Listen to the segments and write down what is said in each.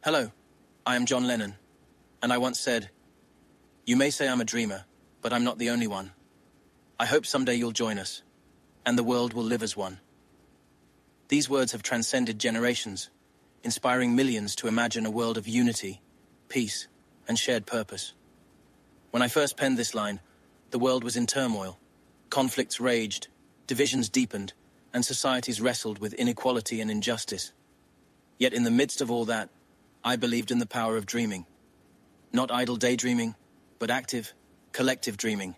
Hello, I am John Lennon, and I once said, "You may say I'm a dreamer, but I'm not the only one. I hope someday you'll join us, and the world will live as one." These words have transcended generations, inspiring millions to imagine a world of unity, peace, and shared purpose. When I first penned this line, the world was in turmoil. Conflicts raged, divisions deepened, and societies wrestled with inequality and injustice. Yet in the midst of all that, I believed in the power of dreaming. Not idle daydreaming, but active, collective dreaming.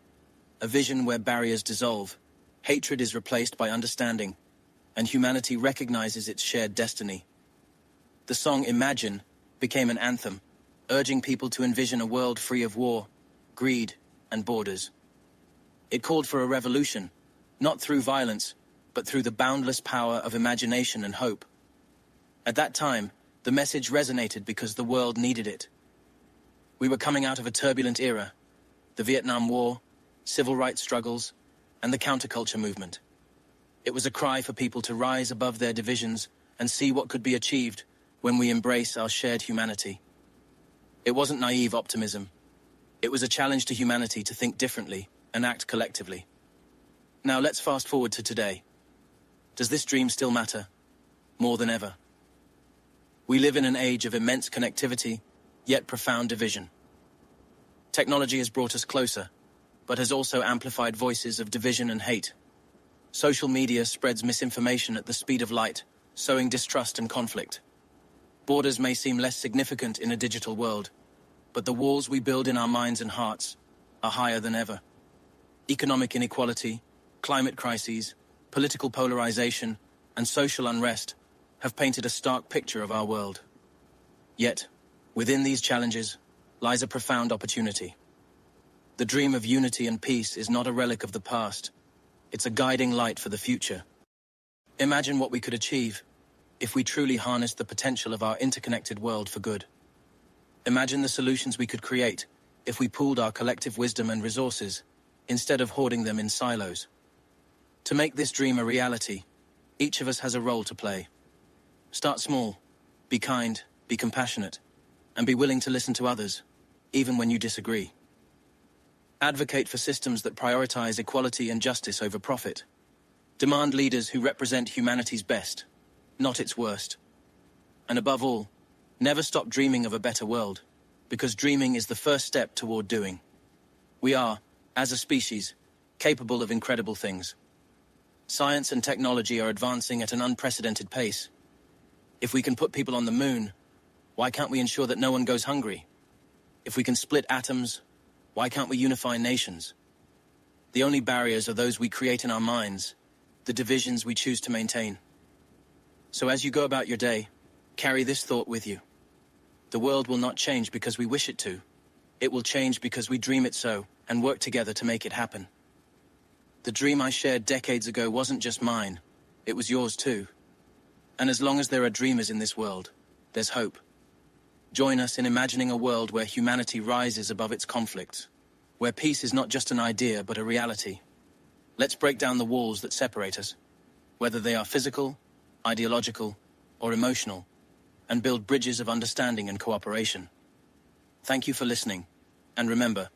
A vision where barriers dissolve, hatred is replaced by understanding, and humanity recognizes its shared destiny. The song Imagine became an anthem, urging people to envision a world free of war, greed, and borders. It called for a revolution, not through violence, but through the boundless power of imagination and hope. At that time, the message resonated because the world needed it. We were coming out of a turbulent era, the Vietnam War, civil rights struggles, and the counterculture movement. It was a cry for people to rise above their divisions and see what could be achieved when we embrace our shared humanity. It wasn't naive optimism. It was a challenge to humanity to think differently and act collectively. Now let's fast forward to today. Does this dream still matter? More than ever. We live in an age of immense connectivity, yet profound division. Technology has brought us closer, but has also amplified voices of division and hate. Social media spreads misinformation at the speed of light, sowing distrust and conflict. Borders may seem less significant in a digital world, but the walls we build in our minds and hearts are higher than ever. Economic inequality, climate crises, political polarization, and social unrest have painted a stark picture of our world. Yet, within these challenges lies a profound opportunity. The dream of unity and peace is not a relic of the past. It's a guiding light for the future. Imagine what we could achieve if we truly harnessed the potential of our interconnected world for good. Imagine the solutions we could create if we pooled our collective wisdom and resources instead of hoarding them in silos. To make this dream a reality, each of us has a role to play. Start small, be kind, be compassionate, and be willing to listen to others, even when you disagree. Advocate for systems that prioritize equality and justice over profit. Demand leaders who represent humanity's best, not its worst. And above all, never stop dreaming of a better world, because dreaming is the first step toward doing. We are, as a species, capable of incredible things. Science and technology are advancing at an unprecedented pace. If we can put people on the moon, why can't we ensure that no one goes hungry? If we can split atoms, why can't we unify nations? The only barriers are those we create in our minds, the divisions we choose to maintain. So as you go about your day, carry this thought with you. The world will not change because we wish it to. It will change because we dream it so and work together to make it happen. The dream I shared decades ago wasn't just mine, it was yours too. And as long as there are dreamers in this world, there's hope. Join us in imagining a world where humanity rises above its conflicts, where peace is not just an idea but a reality. Let's break down the walls that separate us, whether they are physical, ideological, or emotional, and build bridges of understanding and cooperation. Thank you for listening, and remember,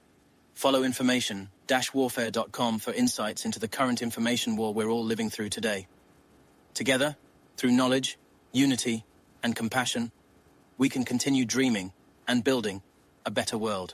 follow information-warfare.com for insights into the current information war we're all living through today. Together, through knowledge, unity, and compassion, we can continue dreaming and building a better world.